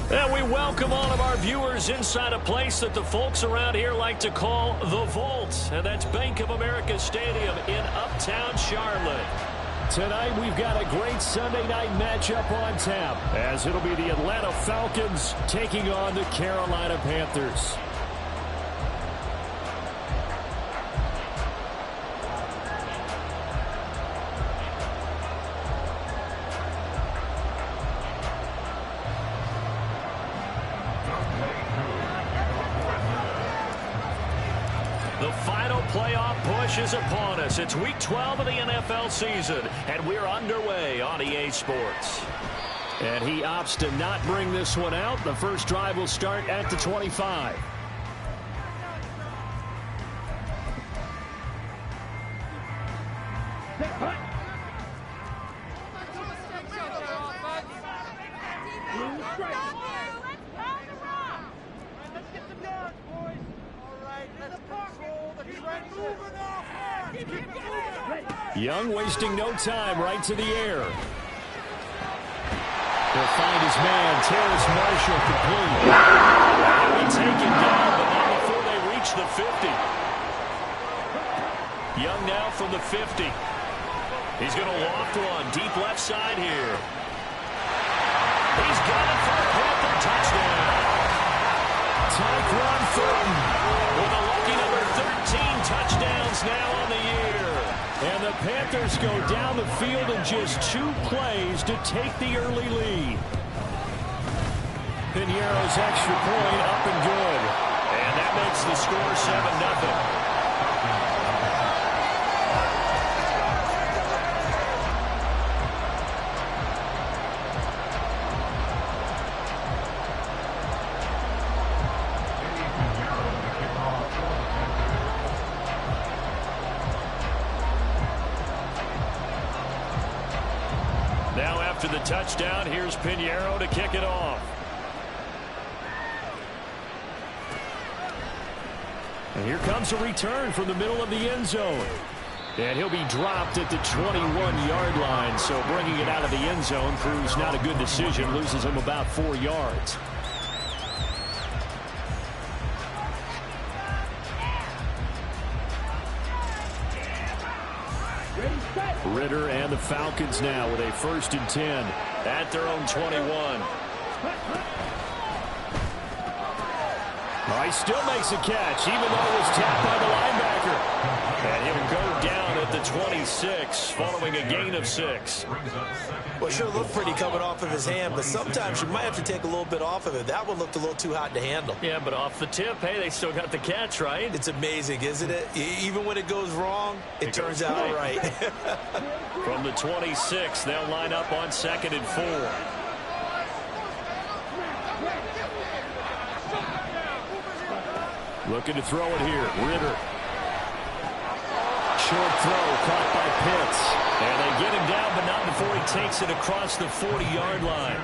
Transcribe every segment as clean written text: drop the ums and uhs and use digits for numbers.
And we welcome all of our viewers inside a place that the folks around here like to call the Vault. And that's Bank of America Stadium in Uptown Charlotte. Tonight we've got a great Sunday night matchup on tap, as it'll be the Atlanta Falcons taking on the Carolina Panthers. The final playoff push is upon us. It's week 12 of the NFL season, and we're underway on EA Sports. And he opts to not bring this one out. The first drive will start at the 25. Young wasting no time, right to the air. He'll find his man, Terrace Marshall, complete. He'll be taken down, but not before they reach the 50. Young now from the 50. He's going to loft one, deep left side here. He's got it for a Panther touchdown. Tyquan Thornton with a lucky number 13 touchdowns now on the year. And the Panthers go down the field in just 2 plays to take the early lead. Piñeiro's extra point up and good. And that makes the score 7-0. Now after the touchdown, here's Piñeiro to kick it off. And here comes a return from the middle of the end zone. And he'll be dropped at the 21-yard line. So bringing it out of the end zone proves not a good decision. Loses him about 4 yards. Ritter and the Falcons now with a 1st and 10 at their own 21. He still makes a catch, even though it was tapped by the linebacker. And he'll go down at the 26, following a gain of 6. Well, sure looked pretty coming off of his hand, but sometimes you might have to take a little bit off of it. That one looked a little too hot to handle. Yeah, but off the tip, hey, they still got the catch, right? It's amazing, isn't it? Even when it goes wrong, it turns out right. From the 26, they'll line up on 2nd and 4. Looking to throw it here. Ritter. Short throw caught by Pitts. And they get him down, but not before he takes it across the 40-yard line.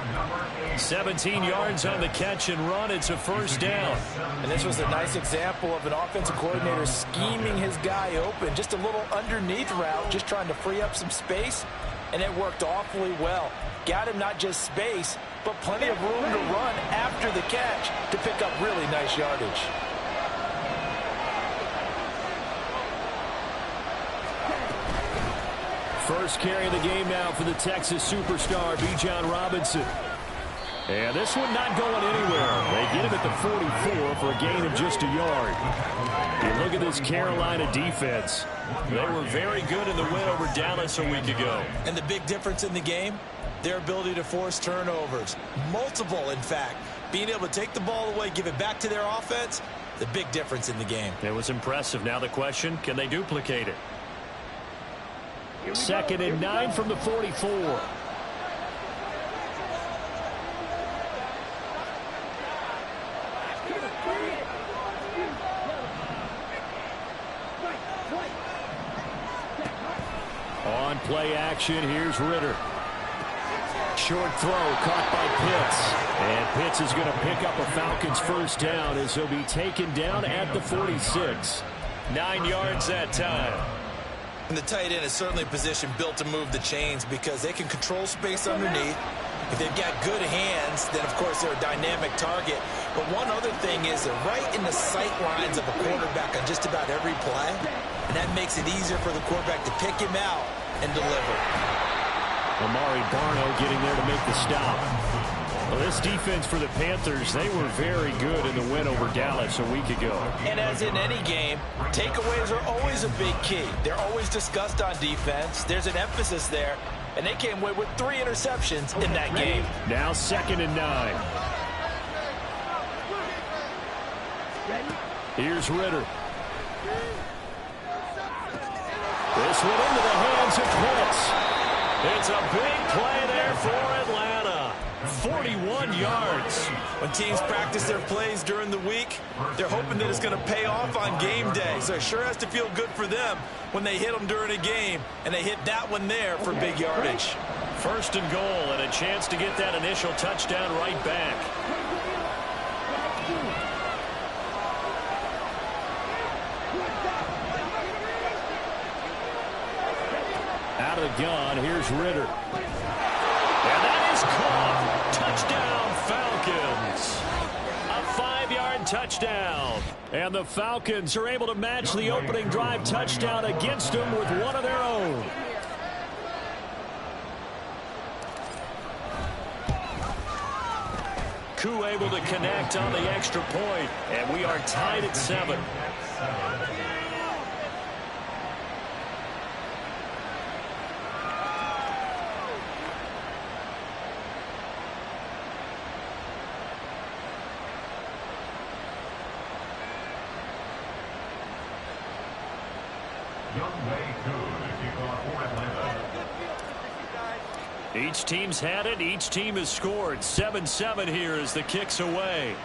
17 yards on the catch and run. It's a 1st down. And this was a nice example of an offensive coordinator scheming his guy open. Just a little underneath route, just trying to free up some space. And it worked awfully well. Got him not just space, but plenty of room to run after the catch to pick up really nice yardage. First carry of the game now for the Texas superstar, Bijan Robinson. And this one not going anywhere. They get him at the 44 for a gain of just a yard. You look at this Carolina defense. They were very good in the win over Dallas a week ago. And the big difference in the game, their ability to force turnovers. Multiple, in fact. Being able to take the ball away, give it back to their offense, the big difference in the game. It was impressive. Now the question, can they duplicate it? 2nd and 9 from the 44. On play action, here's Ritter. Short throw caught by Pitts. And Pitts is going to pick up a Falcons 1st down as he'll be taken down at the 46. 9 yards that time. And the tight end is certainly a position built to move the chains because they can control space underneath. If they've got good hands, then, of course, they're a dynamic target. But one other thing is they're right in the sight lines of a quarterback on just about every play, and that makes it easier for the quarterback to pick him out and deliver. Amari Barno getting there to make the stop. Well, this defense for the Panthers, they were very good in the win over Dallas a week ago. And as in any game, takeaways are always a big key. They're always discussed on defense. There's an emphasis there, and they came away with 3 interceptions in that game. Now 2nd and 9. Here's Ritter. This one into the hands of Pitts. It's a big play there for Atlanta. 41 yards. When teams practice their plays during the week, they're hoping that it's going to pay off on game day. So it sure has to feel good for them when they hit them during a game, and they hit that one there for big yardage. 1st and goal, and a chance to get that initial touchdown right back. Out of the gun, here's Ritter. And that is caught. Touchdown, Falcons. A 5-yard touchdown. And the Falcons are able to match the opening drive touchdown against them with one of their own. Koo able to connect on the extra point, and we are tied at 7. Each team's had it. Each team has scored. 7-7 here as the kick's away.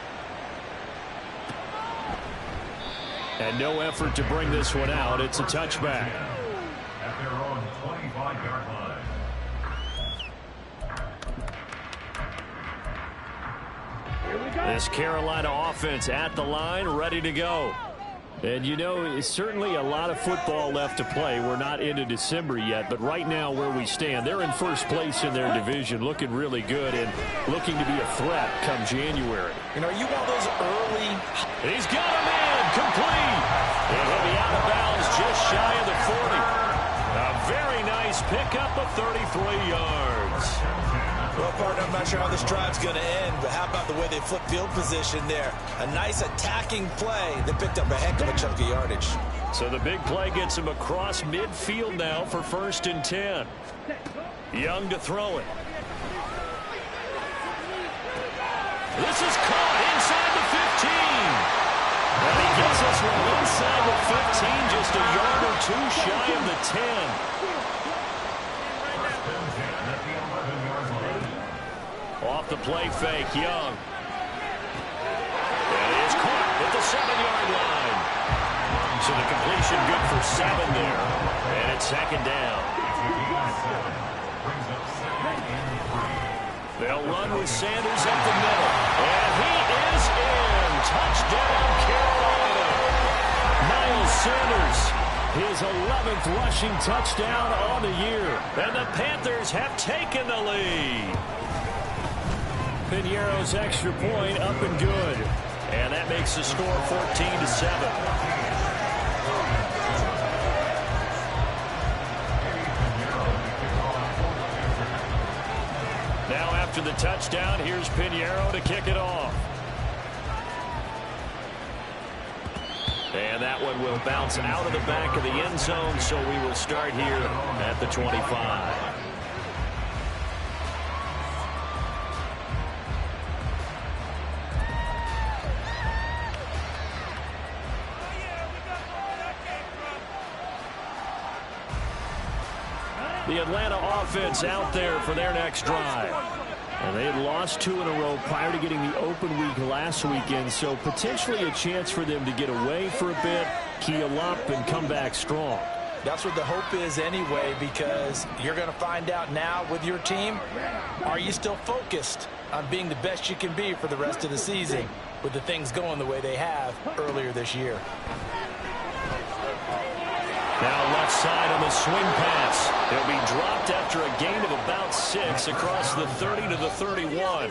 And no effort to bring this one out. It's a touchback. At their own 25-yard line. This Carolina offense at the line, ready to go. And, you know, it's certainly a lot of football left to play. We're not into December yet, but right now where we stand, they're in first place in their division, looking really good and looking to be a threat come January. You know, you want those early... He's got a man complete. And he'll be out of bounds just shy of the 40. A very nice pickup of 33 yards. Well, partner, I'm not sure how this drive's going to end, but how about the way they flip field position there? A nice attacking play that picked up a heck of a chunk of yardage. So the big play gets him across midfield now for 1st and 10. Young to throw it. This is caught inside the 15. And he gets this one inside the 15, just a yard or 2 shy of the 10. Off the play fake, Young. And it's caught at the 7-yard line. So the completion good for 7 there. And it's 2nd down. They'll run with Sanders up the middle. And he is in. Touchdown, Carolina. Miles Sanders, his 11th rushing touchdown on the year. And the Panthers have taken the lead. Piñeiro's extra point up and good. And that makes the score 14-7. Now after the touchdown, here's Piñeiro to kick it off. And that one will bounce out of the back of the end zone, so we will start here at the 25. The Atlanta offense out there for their next drive. And they had lost 2 in a row prior to getting the open week last weekend, so potentially a chance for them to get away for a bit, keel up, and come back strong. That's what the hope is anyway, because you're going to find out now with your team, are you still focused on being the best you can be for the rest of the season with the things going the way they have earlier this year? Now left outside on the swing pass. He'll be dropped after a gain of about 6 across the 30 to the 31.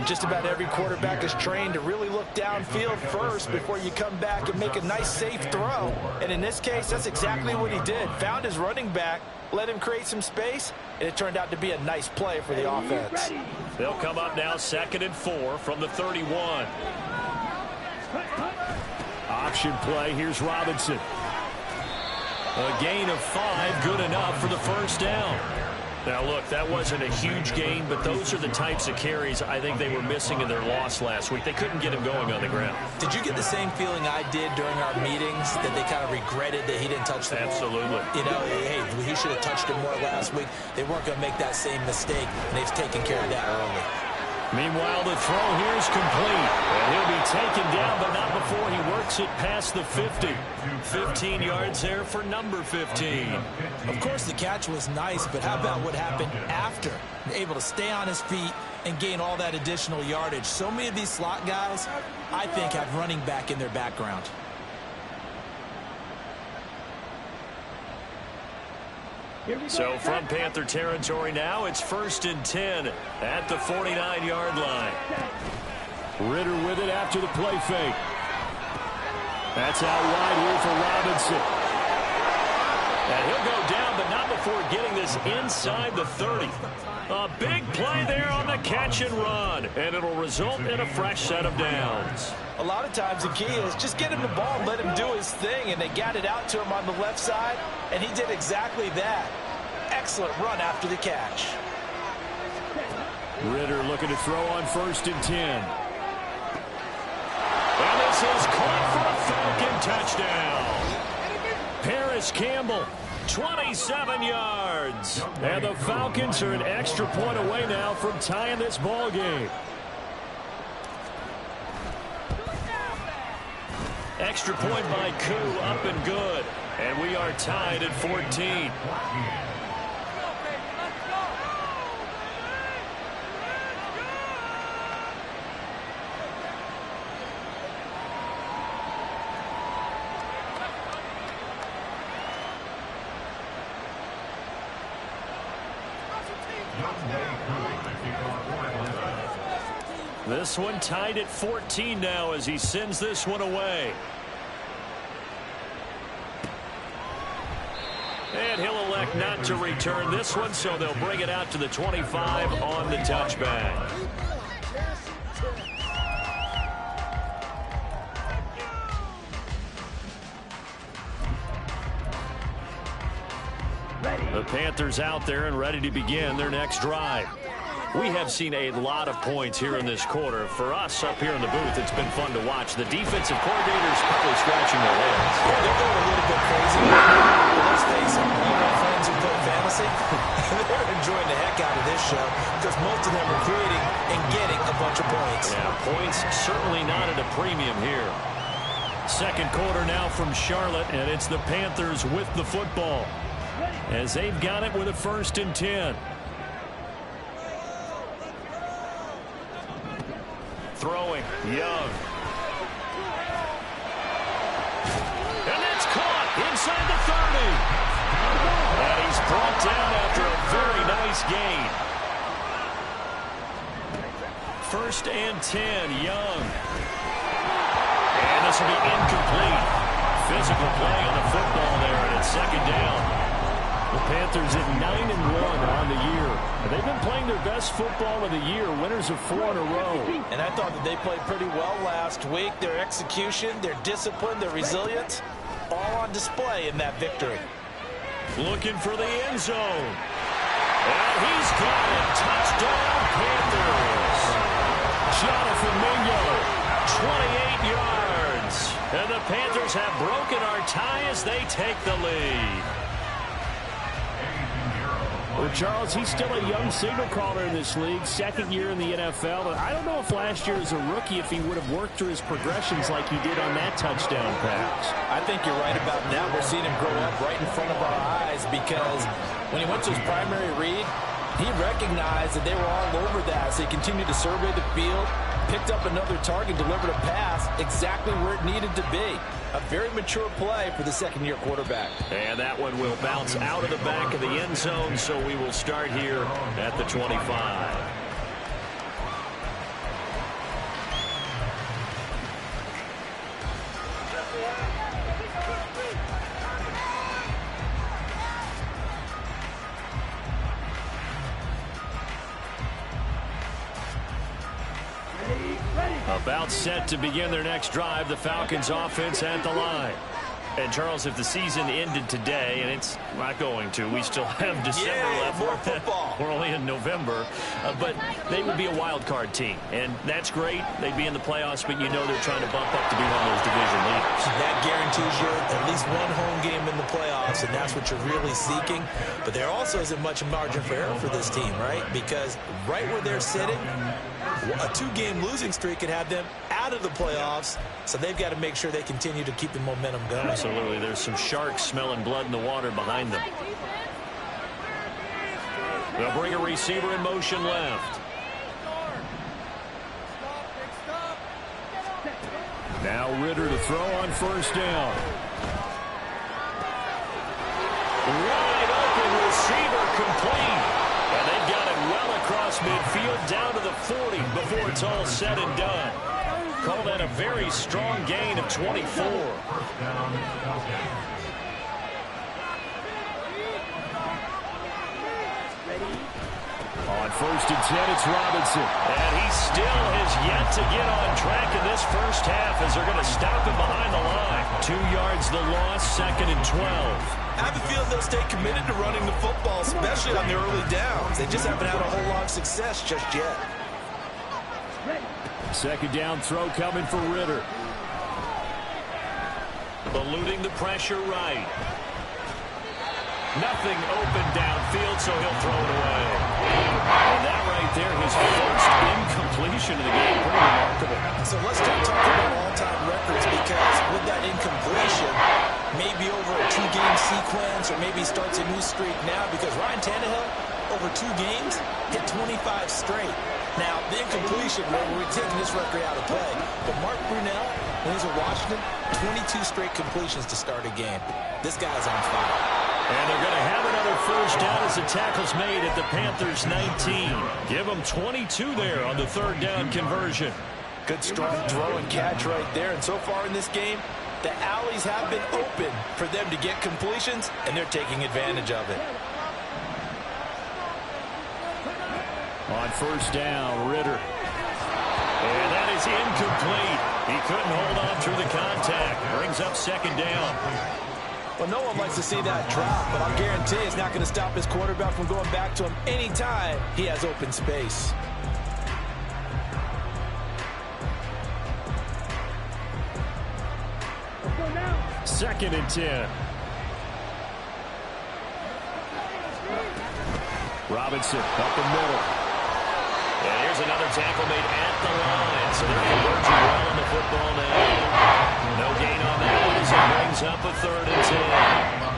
Just about every quarterback is trained to really look downfield first before you come back and make a nice, safe throw. And in this case, that's exactly what he did. Found his running back, let him create some space, and it turned out to be a nice play for the offense. They'll come up now 2nd and 4 from the 31. Option play. Here's Robinson. A gain of 5, good enough for the first down. Now, look, that wasn't a huge gain, but those are the types of carries I think they were missing in their loss last week. They couldn't get him going on the ground. Did you get the same feeling I did during our meetings, that they kind of regretted that he didn't touch the ball? Absolutely. You know, hey, he should have touched it more last week. They weren't going to make that same mistake, and they've taken care of that early. Meanwhile, the throw here is complete. And he'll be taken down, but not before he works it past the 50. 15 yards there for number 15. Of course, the catch was nice, but how about what happened after? Able to stay on his feet and gain all that additional yardage. So many of these slot guys, I think, have running back in their background. So from Panther territory now, it's 1st and 10 at the 49-yard line. Ritter with it after the play fake. That's out wide here for Robinson. And he'll go down, but not before getting this inside the 30. A big play there on the catch and run, and it'll result in a fresh set of downs. A lot of times the key is just get him the ball and let him do his thing, and they got it out to him on the left side, and he did exactly that. Excellent run after the catch. Ritter looking to throw on 1st and 10. And this is caught for a Falcon touchdown. Paris Campbell, 27 yards. And the Falcons are an extra point away now from tying this ball game. Extra point by Koo, up and good. And we are tied at 14. This one tied at 14 now as he sends this one away. And he'll elect not to return this one, so they'll bring it out to the 25 on the touchback. The Panthers out there and ready to begin their next drive. We have seen a lot of points here in this quarter. For us up here in the booth, it's been fun to watch. The defensive coordinators probably scratching their heads. Yeah, they're going a little bit crazy. But let's face it, all my friends who play fantasy, they're enjoying the heck out of this show because most of them are creating and getting a bunch of points. Yeah, points certainly not at a premium here. Second quarter now from Charlotte, and it's the Panthers with the football as they've got it with a 1st and 10. Throwing, Young. And it's caught inside the 30. And he's brought down after a very nice gain. 1st and 10, Young. And this will be incomplete. Physical play on the football there, and it's 2nd down. The Panthers at 9-1 on the year. They've been playing their best football of the year, winners of 4 in a row. And I thought that they played pretty well last week. Their execution, their discipline, their resilience, all on display in that victory. Looking for the end zone. And he's got it. Touchdown, Panthers. Jonathan Mingo, 28 yards. And the Panthers have broken our tie as they take the lead. Well, Charles, he's still a young signal caller in this league, 2nd year in the NFL. But I don't know if last year as a rookie if he would have worked through his progressions like he did on that touchdown pass. I think you're right about that. We're seeing him grow up right in front of our eyes because when he went to his primary read, he recognized that they were all over that as they continued to survey the field, picked up another target, delivered a pass exactly where it needed to be. A very mature play for the second-year quarterback. And that one will bounce out of the back of the end zone, so we will start here at the 25. About set to begin their next drive, the Falcons offense at the line. And Charles, if the season ended today, and it's not going to, we still have December left. More football. We're only in November, but they would be a wild card team, and that's great. They'd be in the playoffs, but you know they're trying to bump up to be one of those division leaders. That guarantees you at least one home game in the playoffs, and that's what you're really seeking. But there also isn't much margin for error for this team, right? Because right where they're sitting, a 2-game losing streak could have them out of the playoffs, so they've got to make sure they continue to keep the momentum going. Absolutely. There's some sharks smelling blood in the water behind them. They'll bring a receiver in motion left. Now Ritter to throw on first down. Wide open receiver complete. And they've got it well across midfield down to the 40 before it's all said and done. Call that a very strong gain of 24. On first and 10, it's Robinson. And he still has yet to get on track in this first half as they're going to stop him behind the line. 2 yards the loss, second and 12. I have a feeling they'll stay committed to running the football, especially on the early downs. They just haven't had a whole lot of success just yet. Second down throw coming for Ritter. Eluding the pressure right. Nothing open downfield, so he'll throw it away. And that right there, his first incompletion of the game. Pretty remarkable. So let's start talking about all-time records, because with that incompletion, maybe over a 2-game sequence, or maybe starts a new streak now, because Ryan Tannehill, over 2 games, hit 25 straight. Now, the incompletion, we're taking this record out of play. But Mark Brunell, when he was at Washington, 22 straight completions to start a game. This guy's on fire. And they're going to have another first down as the tackle's made at the Panthers 19. Give them 22 there on the third down conversion. Good strong throw and catch right there. And so far in this game, the alleys have been open for them to get completions, and they're taking advantage of it. On first down, Ritter. And that is incomplete. He couldn't hold on through the contact. Brings up second down. Well, no one likes to see that drop, but I'll guarantee it's not going to stop his quarterback from going back to him anytime he has open space. Second and 10. Robinson up the middle. And here's another tackle made at the line. So they're converging well on the football now. No gain on that one as it brings up a third and 10.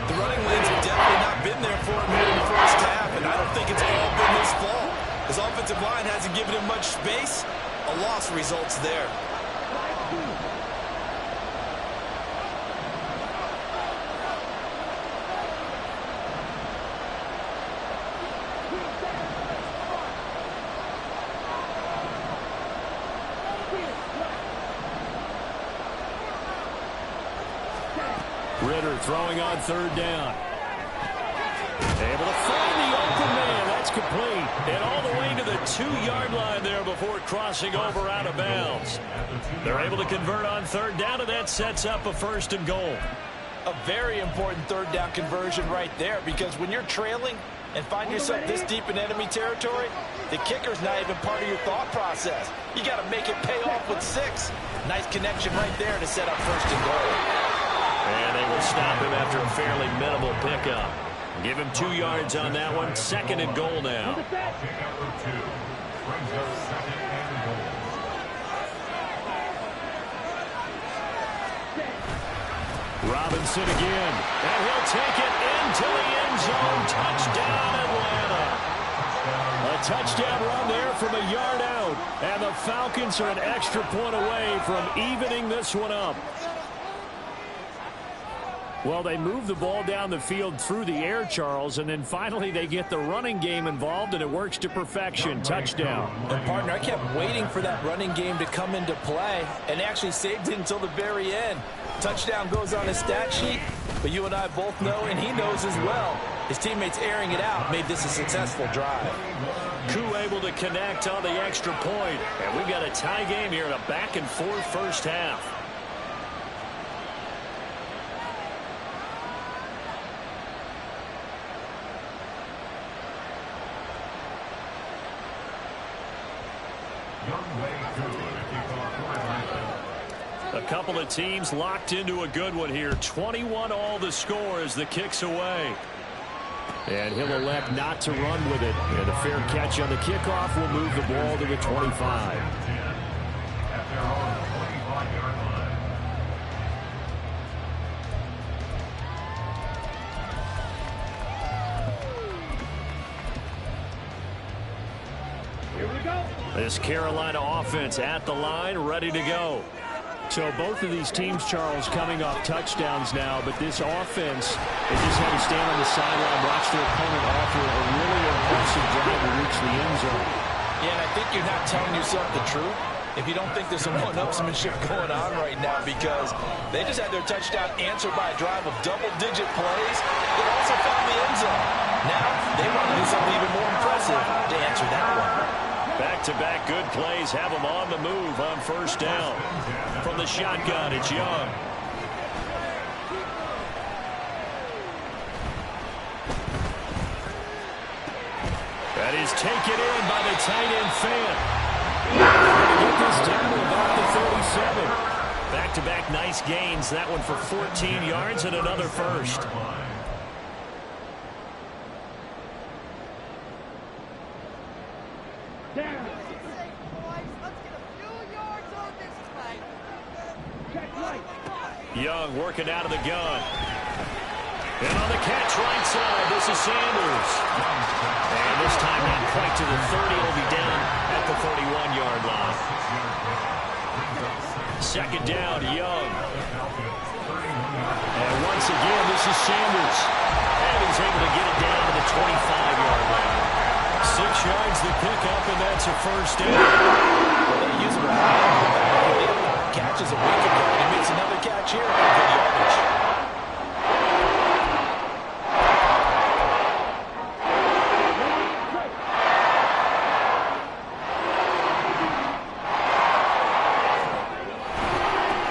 The running lanes have definitely not been there for him here in the first half, and I don't think it's all been his fault. His offensive line hasn't given him much space. A loss results there. Ritter throwing on third down. Able to find the open man. That's complete. And all the way to the 2-yard line there before crossing over out of bounds. They're able to convert on third down, and that sets up a first and goal. A very important third down conversion right there, because when you're trailing and find yourself this deep in enemy territory, the kicker's not even part of your thought process. You got to make it pay off with 6. Nice connection right there to set up first and goal. And they will stop him after a fairly minimal pickup. Give him 2 yards on that one. Second and goal now. Robinson again. And he'll take it into the end zone. Touchdown, Atlanta. A touchdown run there from a yard out. And the Falcons are an extra point away from evening this one up. Well, they move the ball down the field through the air, Charles, and then finally they get the running game involved, and it works to perfection. Touchdown. And, partner, I kept waiting for that running game to come into play, and actually saved it until the very end. Touchdown goes on his stat sheet, but you and I both know, and he knows as well, his teammates airing it out made this a successful drive. Koo able to connect on the extra point, and we've got a tie game here in a back-and-forth first half. A couple of teams locked into a good one here. 21 all the score as the kick's away. And he'll elect not to run with it. And a fair catch on the kickoff will move the ball to the 25. This Carolina offense at the line, ready to go. So both of these teams, Charles, coming off touchdowns now, but this offense, they just had to stand on the sideline, watch their opponent offer a really impressive drive to reach the end zone. Yeah, and I think you're not telling yourself the truth if you don't think there's some one-upsmanship going on right now, because they just had their touchdown answered by a drive of double-digit plays. They also found the end zone. Now they want to do something even more impressive to answer that one. Back-to-back good plays have them on the move on first down. From the shotgun, it's Young. That is taken in by the tight end Fan. Get this down to about the 37. Back-to-back nice gains. That one for 14 yards and another first. Young working out of the gun. And on the catch right side, this is Sanders. And this time not quite to the 30. It'll be down at the 31-yard line. Second down, Young. And once again, this is Sanders. And he's able to get it down to the 25-yard line. 6 yards the pickup, and that's a first down. Well, they use him catches a week ago, and he makes another catch here. Good yardage.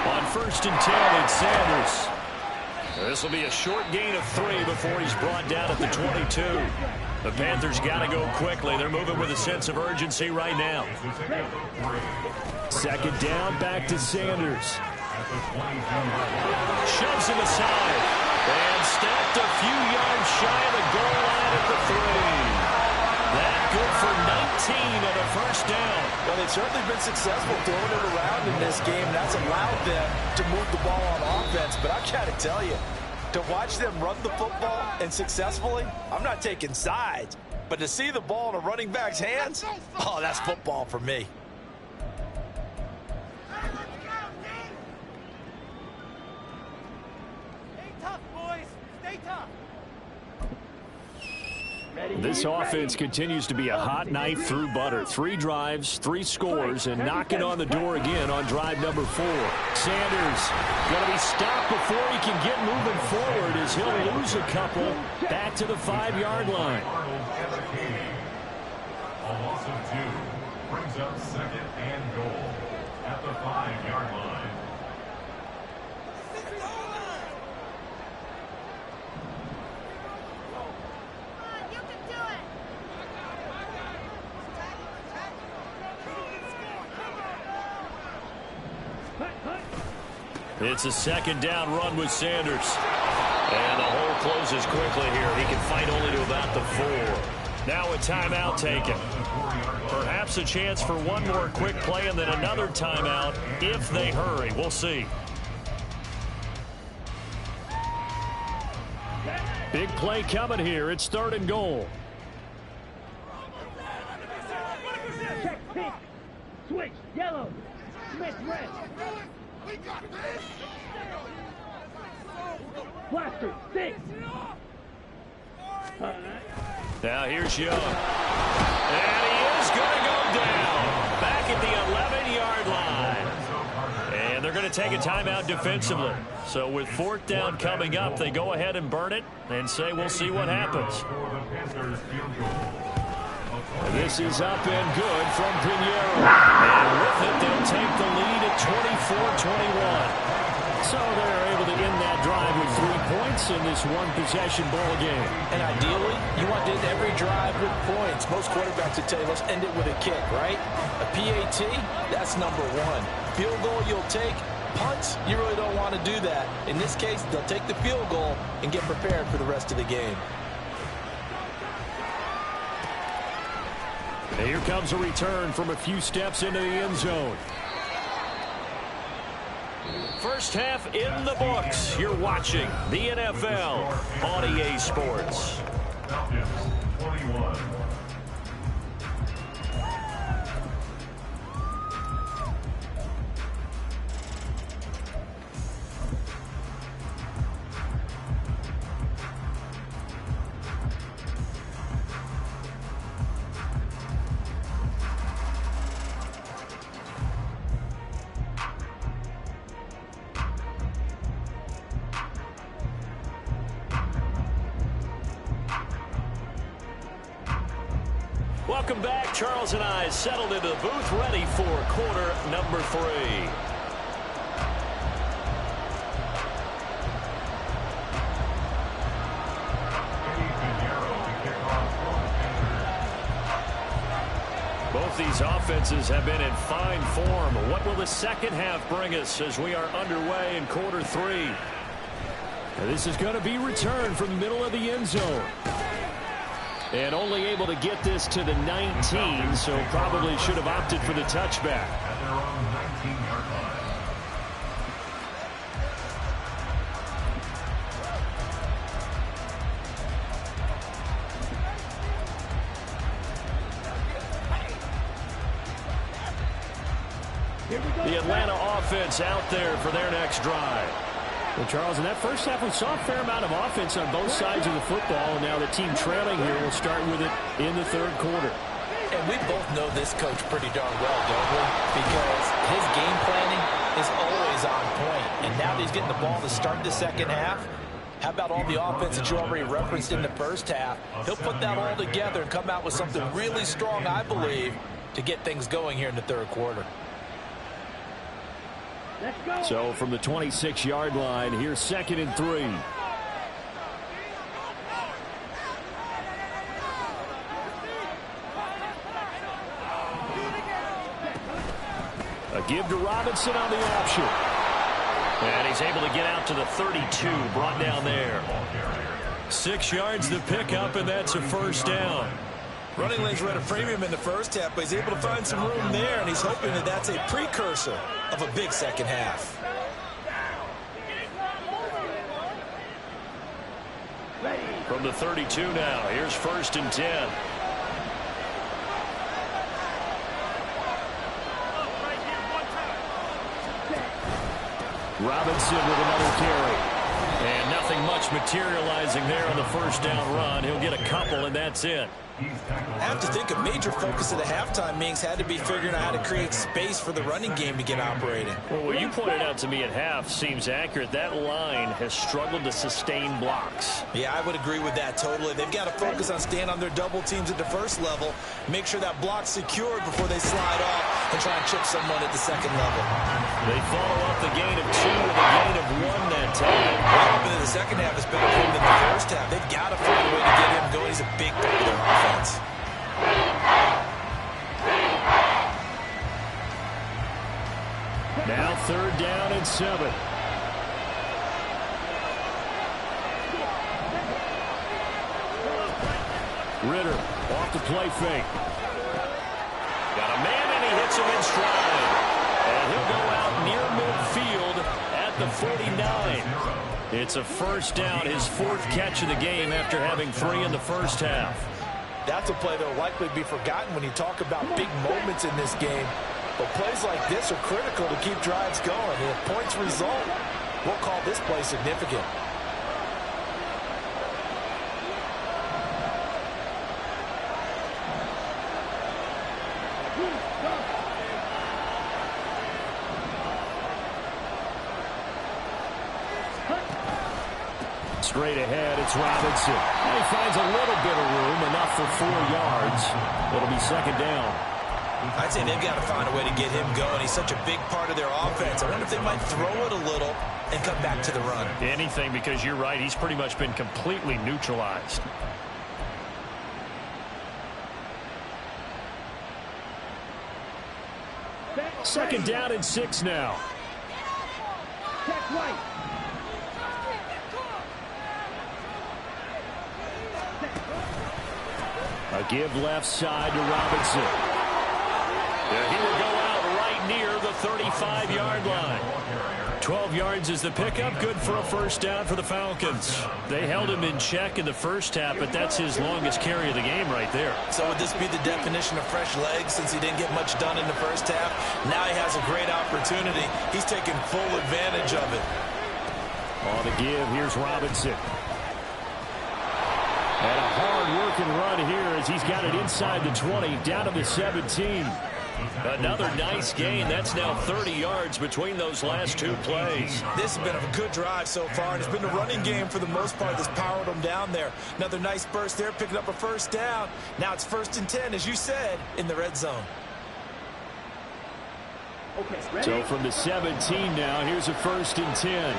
On 1st and 10, it's Sanders. This will be a short gain of 3 before he's brought down at the 22. The Panthers got to go quickly. They're moving with a sense of urgency right now. Second down, back to Sanders. Shoves him aside. And stepped a few yards shy of the goal line at the 3. That good for 19 and a first down. Well, they've certainly been successful throwing it around in this game. That's allowed them to move the ball on offense. But I got to tell you, to watch them run the football and successfully, I'm not taking sides. But to see the ball in a running back's hands, oh, that's football for me. This offense continues to be a hot knife through butter. 3 drives, 3 scores, and knocking on the door again on drive number 4. Sanders going to be stopped before he can get moving forward as he'll lose a couple back to the 5-yard line. A loss of 2 brings up 2nd and goal at the 5-yard line. It's a second down run with Sanders. And the hole closes quickly here. He can fight only to about the 4. Now a timeout taken. Perhaps a chance for one more quick play and then another timeout if they hurry. We'll see. Big play coming here. It's 3rd and goal. Pink. Switch. Yellow. Smith, red. Blaster. 6. Now here's Young. And he is going to go down. Back at the 11-yard line. And they're going to take a timeout defensively. So with 4th down coming up, they go ahead and burn it and say we'll see what happens. This is up and good from Pinheiro. And with it, they'll take the lead at 24-21. So they're able to end that drive with 3 points in this one-possession ball game. And ideally, you want to end every drive with points. Most quarterbacks would tell you, let's end it with a kick, right? A PAT, that's number 1. Field goal you'll take. Punts, you really don't want to do that. In this case, they'll take the field goal and get prepared for the rest of the game. And here comes a return from a few steps into the end zone. First half in the books. You're watching the NFL on EA Sports. Falcons 21. Welcome back. Charles and I settled into the booth, ready for quarter number 3. Both these offenses have been in fine form. What will the second half bring us as we are underway in quarter 3? And this is going to be returned from the middle of the end zone. And only able to get this to the 19, so probably should have opted for the touchback. At their own 19-yard line. The Atlanta offense out there for their next drive. Well, Charles, in that first half, we saw a fair amount of offense on both sides of the football, and now the team trailing here will start with it in the third quarter. And we both know this coach pretty darn well, don't we? Because his game planning is always on point. And now that he's getting the ball to start the second half, how about all the offense that you already referenced in the first half? He'll put that all together and come out with something really strong, I believe, to get things going here in the third quarter. So from the 26-yard line, here's 2nd and 3. A give to Robinson on the option. And he's able to get out to the 32, brought down there. 6 yards to pick up, and that's a first down. Running lanes were at a premium in the first half, but he's able to find some room there, and he's hoping that that's a precursor of a big second half. From the 32 now, here's 1st and 10. Robinson with another carry. And nothing much materializing there on the first down run. He'll get a couple, and that's it. I have to think a major focus of the halftime meetings had to be figuring out how to create space for the running game to get operating. Well, what you pointed out to me at half seems accurate. That line has struggled to sustain blocks. Yeah, I would agree with that totally. They've got to focus on staying on their double teams at the first level, make sure that block's secured before they slide off and try and chip someone at the second level. They follow up the gain of 2 with a gain of 1 that time. Well, but the second half is better for him than the first half. They've got to find a way to get him going. He's a big part of their offense. Now 3rd down and 7. Ritter off the play fake. Got a man, and he hits him in stride. And he'll go out near midfield at the 49. It's a first down, his 4th catch of the game after having 3 in the first half. That's a play that will likely be forgotten when you talk about big moments in this game. But plays like this are critical to keep drives going. And if points result, we'll call this play significant. Straight ahead, it's Robinson. And he finds a little bit of room, enough for 4 yards. It'll be second down. I'd say they've got to find a way to get him going. He's such a big part of their offense. I wonder if they might throw it a little and come back to the run. Anything, because you're right. He's pretty much been completely neutralized. Second down and 6 now. Check right. A give left side to Robinson. Yeah, he will go out right near the 35-yard line. 12 yards is the pickup. Good for a first down for the Falcons. They held him in check in the first half, but that's his longest carry of the game right there. So would this be the definition of fresh legs since he didn't get much done in the first half? Now he has a great opportunity. He's taking full advantage of it. On the give, here's Robinson. And a hard-working run here as he's got it inside the 20, down to the 17. Another nice gain. That's now 30 yards between those last 2 plays. This has been a good drive so far, and it's been a running game for the most part that's powered them down there. Another nice burst there, picking up a first down. Now it's 1st and 10, as you said, in the red zone. Okay, so from the 17 now, here's a 1st and 10.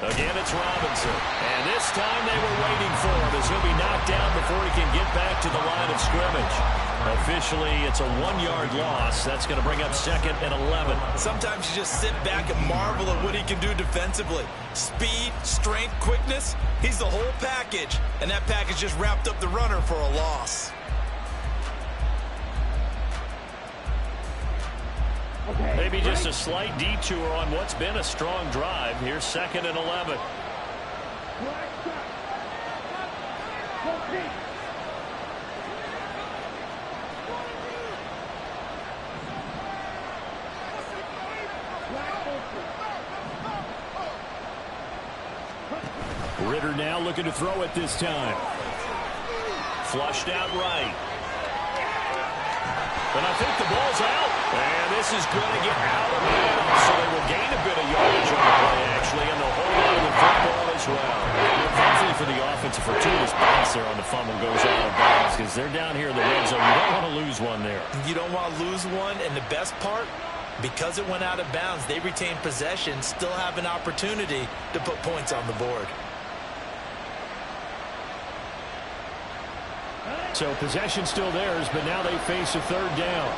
Again, it's Robinson. And this time they were waiting for him as he'll be knocked down before he can get back to the line of scrimmage. Officially, it's a 1-yard loss. That's going to bring up 2nd and 11. Sometimes you just sit back and marvel at what he can do defensively. Speed, strength, quickness. He's the whole package. And that package just wrapped up the runner for a loss. Maybe just a slight detour on what's been a strong drive. Here's 2nd and 11. Ritter now looking to throw it this time. Flushed out right. And I think the ball's out. And this is going to get out of bounds. So they will gain a bit of yardage on the play, actually, and they'll hold on to the football as well. Thankfully for the offense, a fortuitous bounce there on the fumble goes out of bounds because they're down here in the red zone. You don't want to lose one there. You don't want to lose one, and the best part, because it went out of bounds, they retain possession, still have an opportunity to put points on the board. So possession still theirs, but now they face a 3rd down.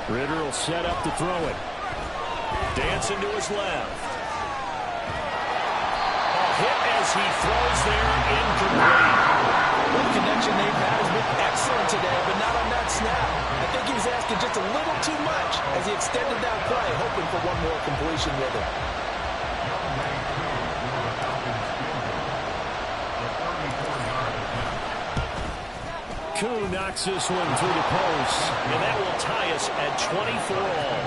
Ritter will set up to throw it. Dancing to his left. A hit as he throws there, incomplete. The connection they've had has been excellent today, but not on that snap. I think he was asking just a little too much as he extended that play, hoping for one more completion with it. Koo knocks this one through the post, and that will tie us at 24 all.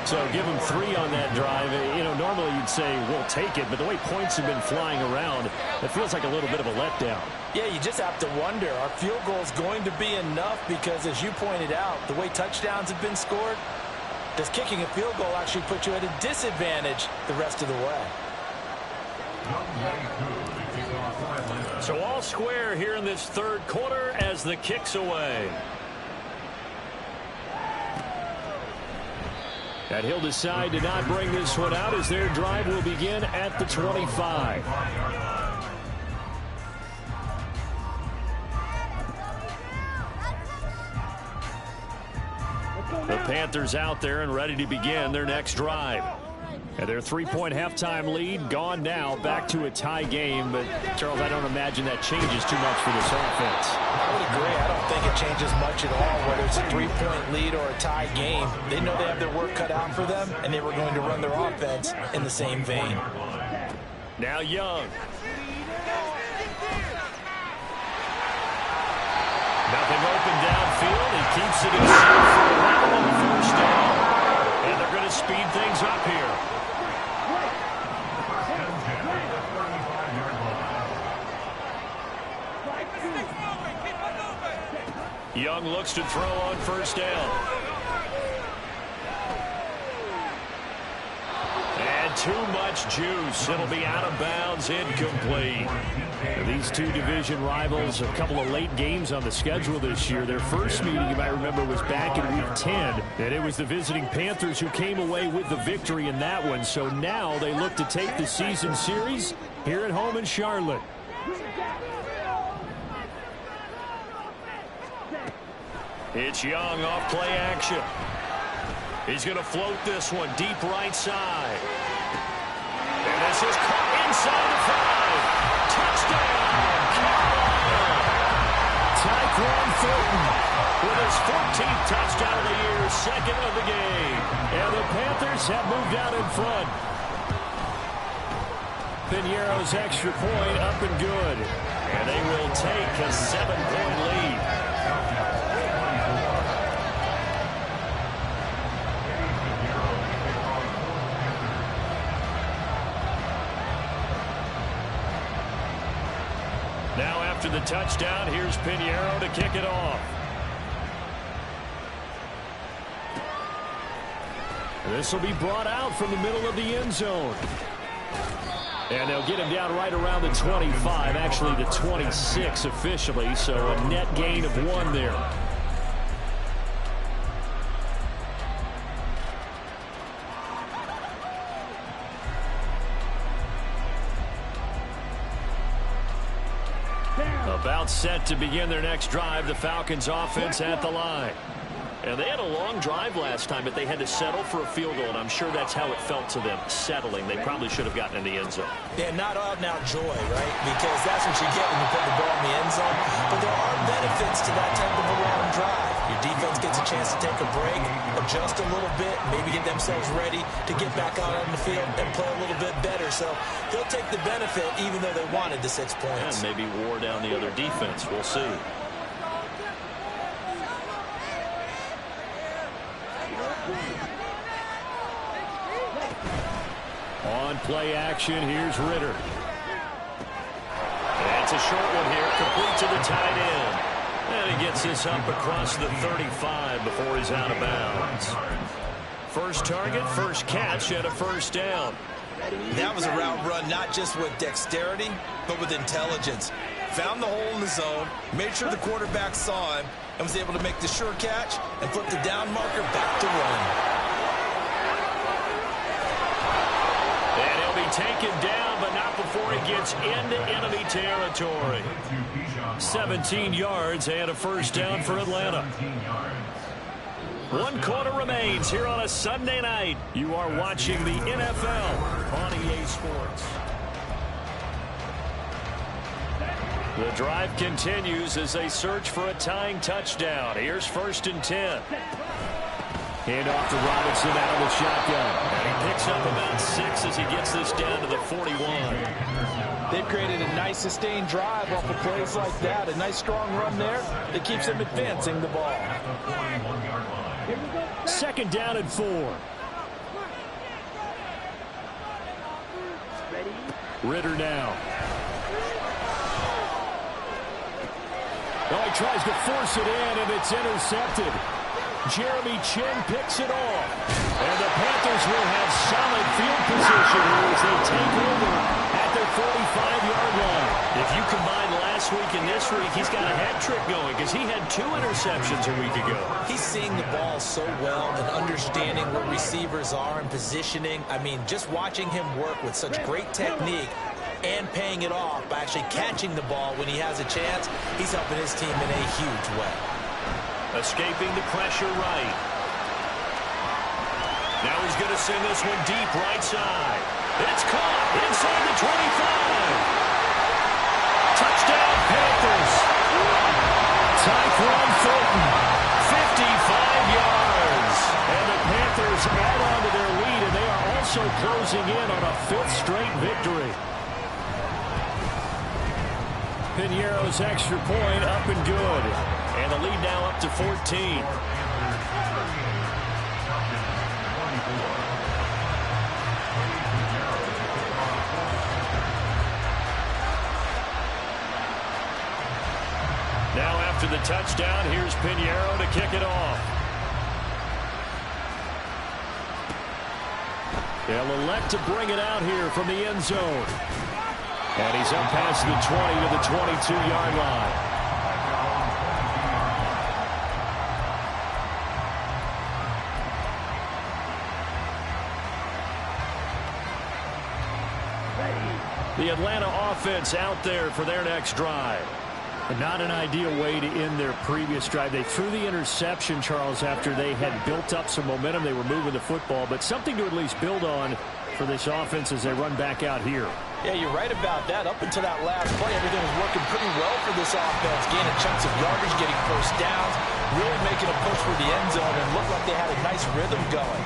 So give them 3 on that drive. You know, normally you'd say we'll take it, but the way points have been flying around, it feels like a little bit of a letdown. Yeah, you just have to wonder, are field goals going to be enough? Because as you pointed out, the way touchdowns have been scored, does kicking a field goal actually put you at a disadvantage the rest of the way? So all square here in this 3rd quarter as the kick's away. And he'll decide to not bring this one out as their drive will begin at the 25. The Panthers out there and ready to begin their next drive. And their 3-point halftime lead gone now, back to a tie game. But, Charles, I don't imagine that changes too much for this offense. I would agree. I don't think it changes much at all, whether it's a 3-point lead or a tie game. They know they have their work cut out for them, and they were going to run their offense in the same vein. Now Young. Nothing open downfield. He keeps it himself for a run on the first down. And they're going to speed things up here. Young looks to throw on first down. And too much juice. It'll be out of bounds, incomplete. These two division rivals, a couple of late games on the schedule this year. Their first meeting, you might remember, was back in Week 10. And it was the visiting Panthers who came away with the victory in that one. So now they look to take the season series here at home in Charlotte. It's Young off play action. He's going to float this one deep right side. And this is caught inside the 5. Touchdown, Carolina. Tyquan Thornton with his 14th touchdown of the year, second of the game. And the Panthers have moved out in front. Piñeiro's extra point up and good. And they will take a 7-point lead. Now after the touchdown, here's Piñeiro to kick it off. This will be brought out from the middle of the end zone. And they'll get him down right around the 25, actually the 26 officially, so a net gain of 1 there. About set to begin their next drive, the Falcons offense at the line. And they had a long drive last time, but they had to settle for a field goal, and I'm sure that's how it felt to them, settling. They probably should have gotten in the end zone. Yeah, not out and out joy, right? Because that's what you get when you put the ball in the end zone. But there are benefits to that type of a long drive. Your defense gets a chance to take a break, adjust a little bit, maybe get themselves ready to get back out on the field and play a little bit better. So they'll take the benefit even though they wanted the 6 points. And maybe wore down the other defense. We'll see. On play action, here's Ritter. That's a short one here, complete to the tight end. And he gets this up across the 35 before he's out of bounds. First target, first catch, and a first down. That was a route run not just with dexterity, but with intelligence. Found the hole in the zone, made sure the quarterback saw him, and was able to make the sure catch and flip the down marker back to run. Taken down, but not before he gets into enemy territory. 17 yards and a first down for Atlanta. 1 quarter remains here on a Sunday night. You are watching the NFL on EA Sports. The drive continues as they search for a tying touchdown. Here's 1st and 10. Hand off to Robinson out of the shotgun. And he picks up about 6 as he gets this down to the 41. They've created a nice sustained drive off of plays like that. A nice strong run there that keeps them advancing the ball. 2nd down and 4. Ritter now. Oh, he tries to force it in, and it's intercepted. Jeremy Chin picks it off. And the Panthers will have solid field position as they take over at their 45-yard line. If you combine last week and this week, he's got a hat trick going because he had 2 interceptions a week ago. He's seeing the ball so well and understanding where receivers are and positioning. I mean, just watching him work with such great technique and paying it off by actually catching the ball when he has a chance, he's helping his team in a huge way. Escaping the pressure right. Now he's going to send this one deep right side. It's caught inside the 25. Touchdown, Panthers. Tyquan Thornton, 55 yards. And the Panthers add on to their lead, and they are also closing in on a 5th straight victory. Piñeiro's extra point up and good. And the lead now up to 14. Now after the touchdown, here's Piñeiro to kick it off. They'll elect to bring it out here from the end zone. And he's up past the 20 to the 22-yard line. The Atlanta offense out there for their next drive. Not an ideal way to end their previous drive. They threw the interception, Charles, after they had built up some momentum. They were moving the football, but something to at least build on for this offense as they run back out here. Yeah, you're right about that. Up until that last play, everything was working pretty well for this offense. Gaining chunks of yardage, getting first downs, really making a push for the end zone, and looked like they had a nice rhythm going.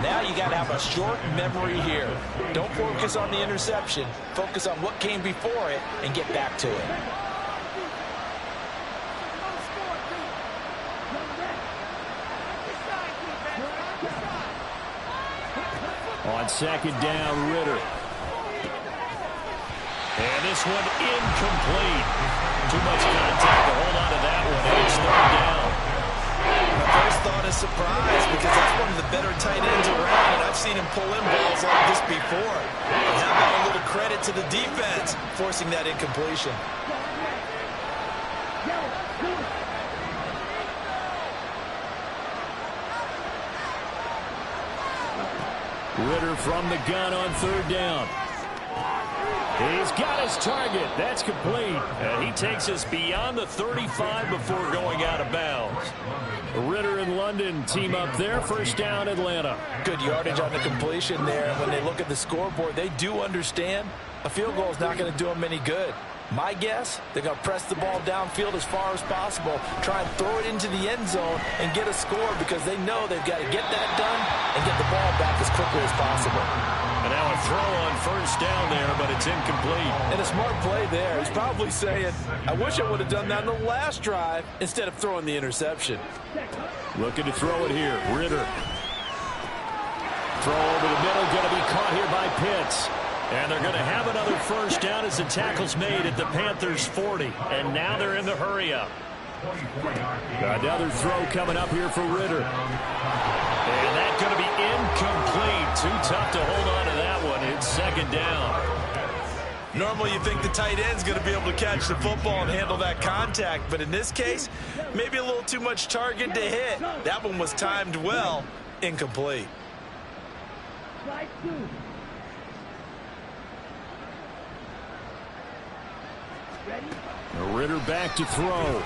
Now you got to have a short memory here. Don't focus on the interception. Focus on what came before it and get back to it. On second down, Ritter. And this one incomplete. Too much contact to hold on to that one, and it's 3rd down. My first thought is surprise, because that's one of the better tight ends around, and I've seen him pull in balls like this before. And how about a little credit to the defense forcing that incompletion? Ritter from the gun on 3rd down. He's got his target. That's complete. And he takes us beyond the 35 before going out of bounds. Ritter and London team up there. 1st down, Atlanta. Good yardage on the completion there. When they look at the scoreboard, they do understand a field goal is not going to do them any good. My guess, they're going to press the ball downfield as far as possible, try and throw it into the end zone and get a score, because they know they've got to get that done and get the ball back as quickly as possible. And now a throw on 1st down there, but it's incomplete. And a smart play there. He's probably saying, I wish I would have done that on the last drive instead of throwing the interception. Looking to throw it here. Ritter. Throw over the middle, going to be caught here by Pitts. And they're going to have another 1st down as the tackle's made at the Panthers' 40. And now they're in the hurry-up. Another throw coming up here for Ritter. And that's going to be incomplete. Too tough to hold on to that one. It's 2nd down. Normally you think the tight end's going to be able to catch the football and handle that contact, but in this case, maybe a little too much target to hit. That one was timed well. Incomplete. Slide 2. Ritter back to throw.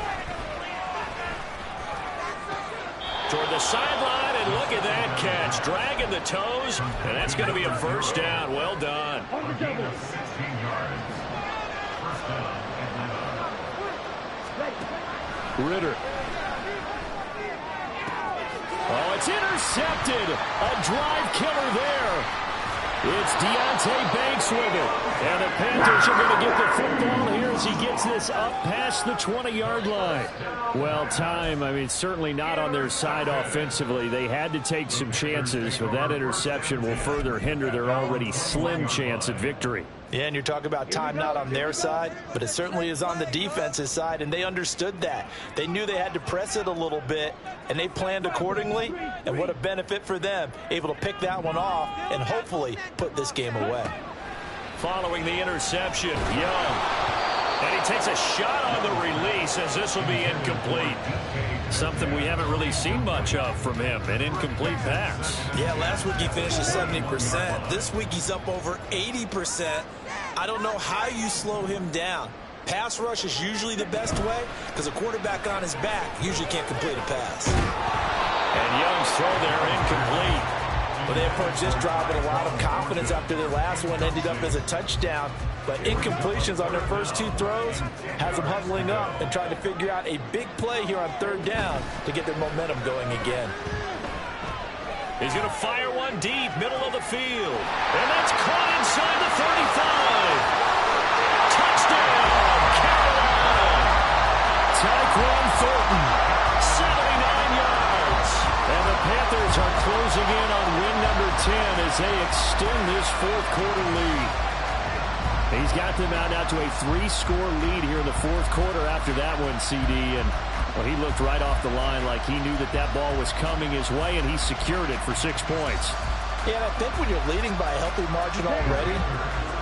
Toward the sideline, and look at that catch. Dragging the toes, and that's going to be a 1st down. Well done. Ritter. Oh, it's intercepted. A drive killer there. It's Deonte Banks with it. And the Panthers are going to get the football here as he gets this up past the 20-yard line. Well, certainly not on their side offensively. They had to take some chances, but that interception will further hinder their already slim chance at victory. Yeah, and you're talking about time not on their side, but it certainly is on the defense's side, and they understood that. They knew they had to press it a little bit, and they planned accordingly, and what a benefit for them, able to pick that one off and hopefully put this game away. Following the interception, Young. And he takes a shot on the release as this will be incomplete. Something we haven't really seen much of from him, an incomplete pass. Yeah, last week he finished at 70%. This week he's up over 80%. I don't know how you slow him down. Pass rush is usually the best way because a quarterback on his back usually can't complete a pass. And Young's throw there incomplete. Well, they approached this drive with a lot of confidence after their last one ended up as a touchdown. But incompletions on their first 2 throws has them huddling up and trying to figure out a big play here on 3rd down to get their momentum going again. He's going to fire one deep, middle of the field. And that's caught inside the 35. Touchdown, Carolina. Tyquan Thornton, 79 yards. And the Panthers are closing in on win number 10 as they extend this 4th quarter lead. He's got them out now to a 3-score lead here in the 4th quarter after that one, CD. And well, he looked right off the line like he knew that that ball was coming his way, and he secured it for 6 points. Yeah, and I think when you're leading by a healthy margin already,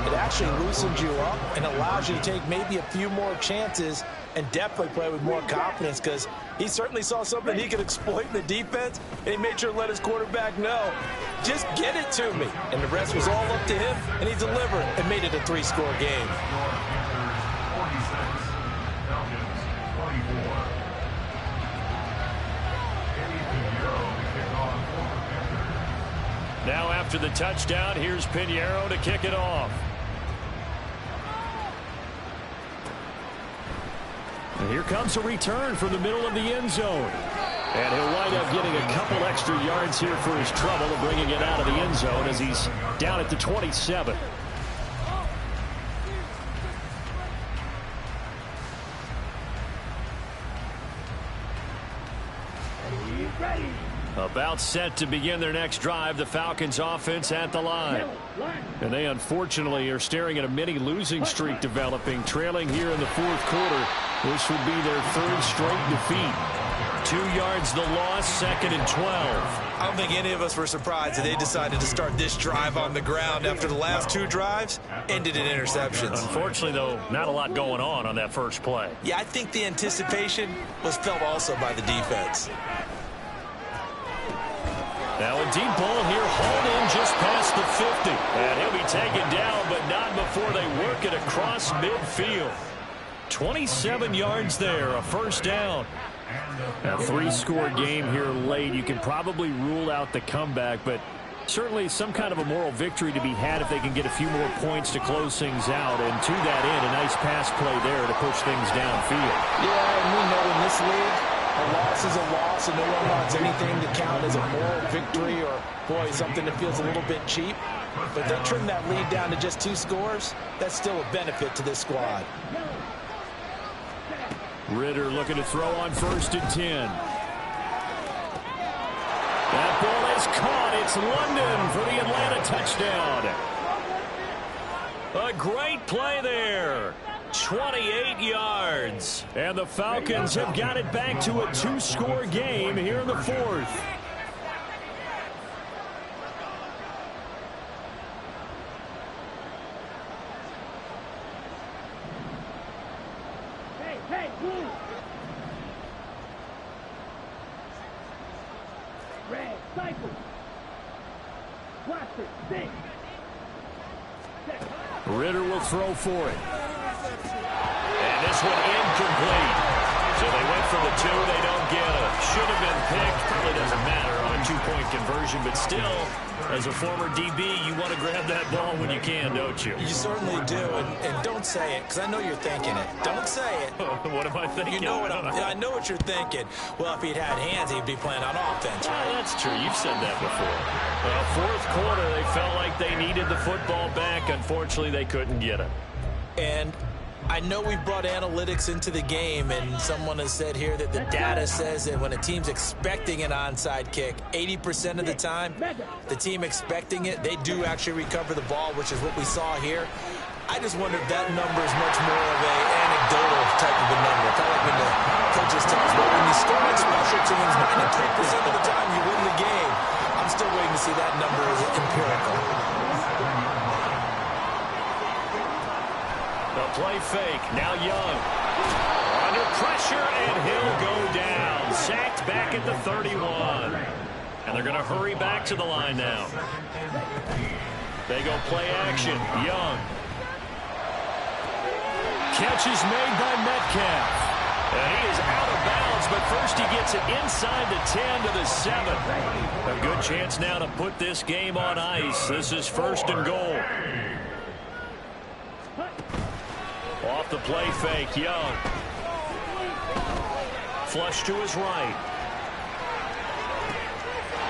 it actually loosens you up and allows you to take maybe a few more chances and definitely play with more confidence, because he certainly saw something he could exploit in the defense, and he made sure to let his quarterback know, just get it to me. And the rest was all up to him, and he delivered and made it a 3-score game. Now after the touchdown, here's Pinheiro to kick it off. And here comes a return from the middle of the end zone. And he'll wind up getting a couple extra yards here for his trouble of bringing it out of the end zone as he's down at the 27. About set to begin their next drive, the Falcons offense at the line. And they unfortunately are staring at a mini losing streak developing, trailing here in the 4th quarter. This would be their 3rd straight defeat. 2 yards the loss, 2nd and 12. I don't think any of us were surprised that they decided to start this drive on the ground after the last 2 drives ended in interceptions. Unfortunately, though, not a lot going on that first play. Yeah, I think the anticipation was felt also by the defense. Now a deep ball here, hauled in just past the 50. And he'll be taken down, but not before they work it across midfield. 27 yards there, a 1st down. A 3-score game here late. You can probably rule out the comeback, but certainly some kind of a moral victory to be had if they can get a few more points to close things out. And to that end, a nice pass play there to push things downfield. Yeah, and we know in this league, a loss is a loss, and no one wants anything to count as a moral victory or, boy, something that feels a little bit cheap. But they trim that lead down to just 2 scores. That's still a benefit to this squad. Ritter looking to throw on 1st and 10. That ball is caught. It's London for the Atlanta touchdown. A great play there. 28 yards. And the Falcons have got it back to a 2-score game here in the 4th. Hey, move! Red, cycle! Watch it, six! Ritter will throw for it. And this one incomplete. So they went for the 2. They don't get it. Should have been picked. Probably doesn't matter on a 2-point conversion. But still, as a former DB, you want to grab that ball when you can, don't you? You certainly do. And don't say it, because I know you're thinking it. Don't say it. What am I thinking? You know what I know what you're thinking. Well, if he'd had hands, he'd be playing on offense. Well, that's true. You've said that before. 4th quarter, they felt like they needed the football back. Unfortunately, they couldn't get it. And I know we brought analytics into the game, and someone has said here that the data says that when a team's expecting an onside kick, 80% of the time, the team expecting it, they do actually recover the ball, which is what we saw here. I just wonder if that number is much more of an anecdotal type of a number. Kind of like when the coaches tell us, well, when you score on special teams, 93% of the time you win the game. I'm still waiting to see that number as empirical. The play fake. Now Young. Under pressure, and he'll go down. Sacked back at the 31. And they're going to hurry back to the line now. They go play action. Young. Catch is made by Metcalf. And he is out of bounds, but first he gets it inside the 10 to the 7. A good chance now to put this game on ice. This is 1st and goal. Off the play fake, Young. Flush to his right.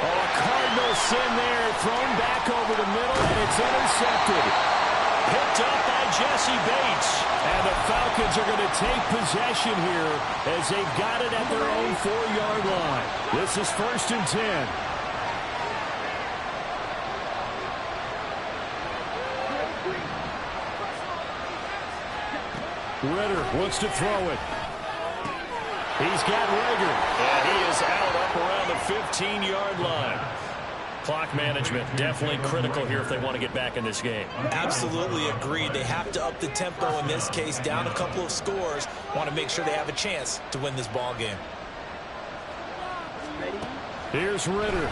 Oh, a Cardinal sin there, thrown back over the middle, and it's intercepted. Picked up by Jesse Bates. And the Falcons are going to take possession here as they've got it at their own 4-yard line. This is 1st and 10. Ritter wants to throw it. He's got Rager. And he is out up around the 15-yard line. Clock management definitely critical here if they want to get back in this game. Absolutely agreed. They have to up the tempo in this case, down a couple of scores. Want to make sure they have a chance to win this ball game. Here's Ritter.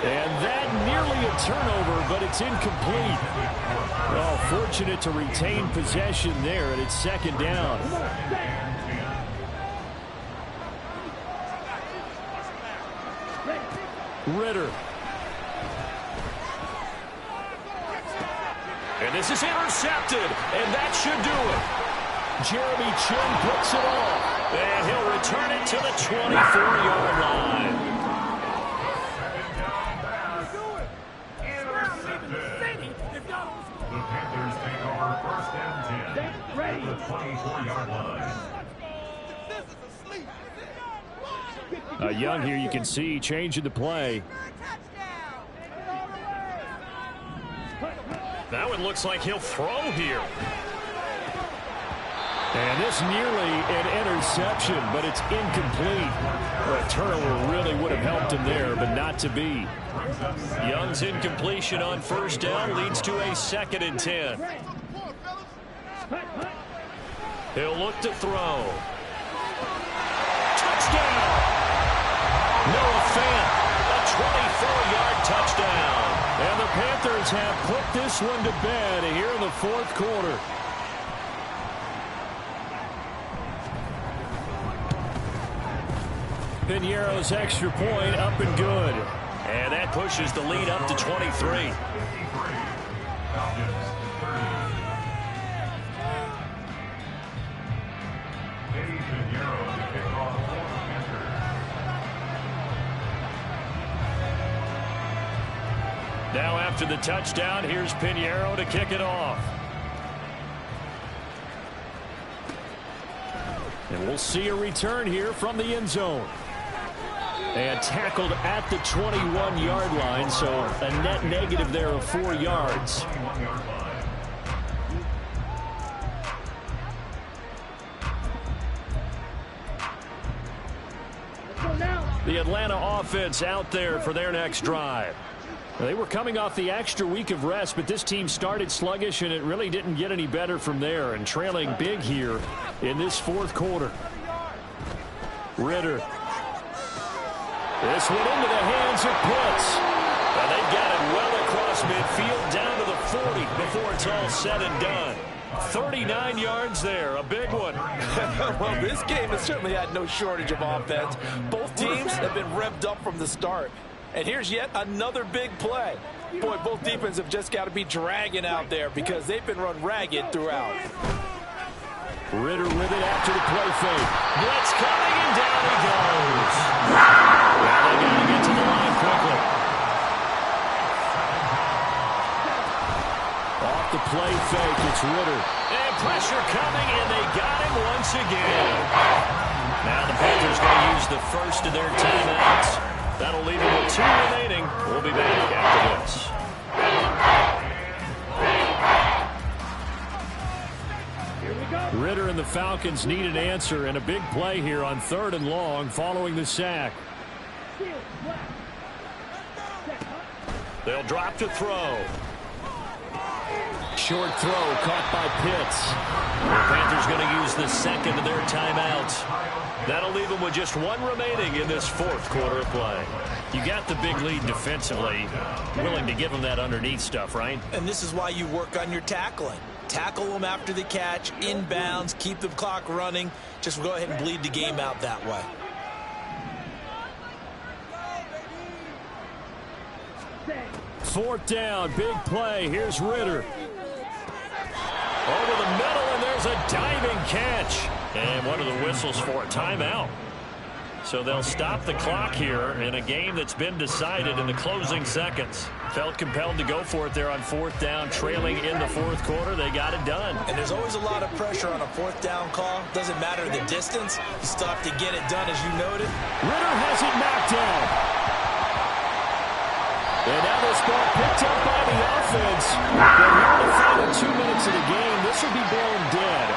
And that nearly a turnover, but it's incomplete. Oh, fortunate to retain possession there, and it's 2nd down. Ritter. And this is intercepted, and that should do it. Jeremy Chin puts it off, and he'll return it to the 24-yard line. The Panthers take over 1st and 10 at the 24-yard line. Young here, you can see changing the play. Now it looks like he'll throw here. And this nearly an interception, but it's incomplete. A turnover really would have helped him there, but not to be. Young's incompletion on 1st down leads to a 2nd and 10. He'll look to throw. Touchdown! Noah Fant, a 24-yard touchdown. And the Panthers have put this one to bed here in the 4th quarter. Piñeiro's extra point up and good. And that pushes the lead up to 23. Now after the touchdown, here's Piñeiro to kick it off. And we'll see a return here from the end zone. And tackled at the 21-yard line, so a net negative there of 4 yards. The Atlanta offense out there for their next drive. They were coming off the extra week of rest, but this team started sluggish, and it really didn't get any better from there, and trailing big here in this 4th quarter. Ritter. This went into the hands of Pitts. And they've got it well across midfield down to the 40 before it's all said and done. 39 yards there, a big one. Well, this game has certainly had no shortage of offense. Both teams have been revved up from the start. And here's yet another big play. Boy, both defenses have just got to be dragging out there because they've been run ragged throughout. Ritter with it after the play fake. Blitz coming, and down he goes. Well, they got to get to the line quickly. Off the play fake, it's Ritter. And pressure coming, and they got him once again. Now the Panthers going to use the first of their timeouts. That'll leave them with 2 remaining. We'll be back after this. Ritter and the Falcons need an answer, and a big play here on 3rd and long following the sack. They'll drop to throw. Short throw caught by Pitts. The Panthers going to use the second of their timeouts. That'll leave them with just 1 remaining in this 4th quarter of play. You got the big lead defensively. Willing to give them that underneath stuff, right? And this is why you work on your tackling. tackle them after the catch, inbounds, keep the clock running. Just go ahead and bleed the game out that way. Fourth down, big play. Here's Ritter. Over the middle, and there's a diving catch. And what are the whistles for? Timeout. So they'll stop the clock here in a game that's been decided in the closing seconds. Felt compelled to go for it there on fourth down, trailing in the fourth quarter. They got it done. And there's always a lot of pressure on a fourth down call. Doesn't matter the distance. You still have to get it done, as you noted. Ritter has it knocked down. And now this ball picked up by the offense. But here in the final 2 minutes of the game, this will be blown dead.